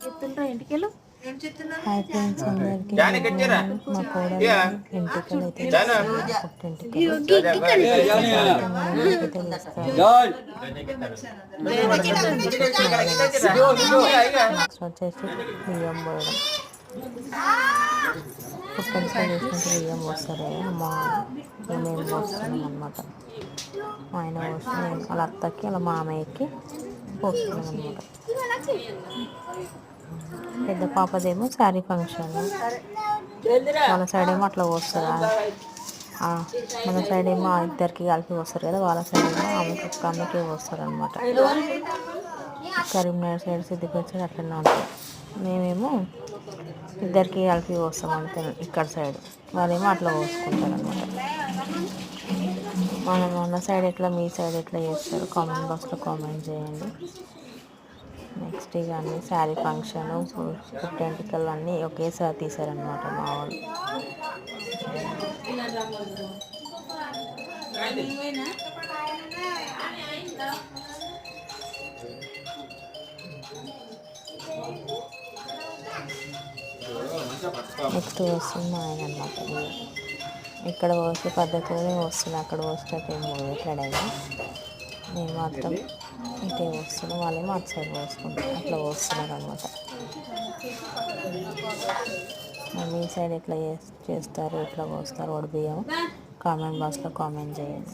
Hi friends, అందరికీ మా కోడలు ఎంటికలు అయితే వచ్చేసి బియ్యం పోయడం పుట్టెంటికలు చేసినట్టు బియ్యం పోస్తారు కదా, మేము పోస్తున్నాం అన్నమాట. మా ఆయన పోసి వాళ్ళ అత్తకి వాళ్ళ మామయ్యకి పోస్తున్నాం అన్నమాట. పెద్ద పాపదేమో శారీ ఫంక్షన్, వాళ్ళ సైడ్ ఏమో అట్లా పోస్తారు. మన సైడ్ ఏమో ఇద్దరికి కలిపి వస్తారు కదా, వాళ్ళ సైడ్ ఏమో ఒక్క అమ్మకే పోస్తారు అనమాట. కరీంనగర్ సైడ్, సిద్దిపేట సైడ్ అట్లనే ఉంటాయి. మేమేమో ఇద్దరికి కలిపి పోస్తాం అంతే. ఇక్కడ సైడ్ వాళ్ళేమో అట్లా పోసుకుంటారు అనమాట. మన సైడ్ ఎట్లా, మీ సైడ్ ఎట్లా చేస్తారు కామెంట్ బాక్స్లో కామెంట్ చేయండి. నెక్స్ట్ ఇక అన్నీ శారీ ఫంక్షన్, పుట్టెంటికలు అన్నీ ఒకేసారి తీసారనమాట మా వాళ్ళు. నెక్స్ట్ వస్తుంది మా ఆయన అనమాట. ఇక్కడ పోసే పద్ధతిలోనే వస్తుంది, అక్కడ పోసేటట్టు ఏం పోయట్లేడైనా. మేము మాత్రం ఇటే వస్తున్నాం, వాళ్ళేమో అటు సైడ్ పోసుకుంటారు, అట్లా పోస్తున్నారు అనమాట. మీ సైడ్ ఎట్లా చేస్తారు, ఎట్లా పోస్తారు వడి బియ్యం కామెంట్ బాక్స్లో కామెంట్ చేయండి.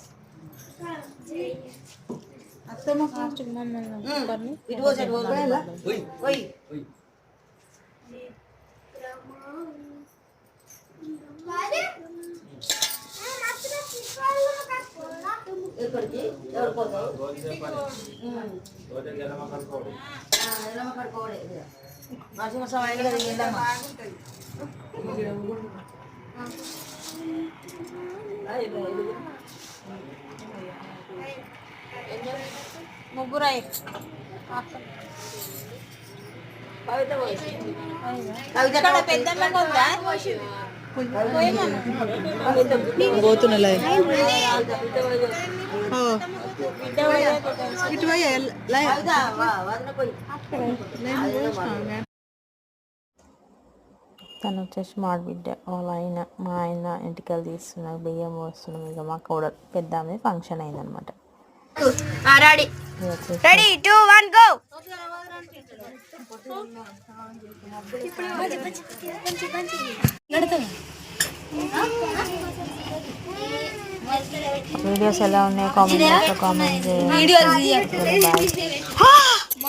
ముగ్గురు పోతున్నా తను వచ్చేసి మాడిబిడ్డ, వాళ్ళ ఆయన మా ఆయన ఎంటికలు తీస్తున్నారు, బియ్యం పోస్తున్నాం. ఇక మా కూడా పెద్ద ఆమె ఫంక్షన్ అయిందనమాట. వీడియోస్ ఎలా ఉన్నాయో కామెంట్ చేయండి.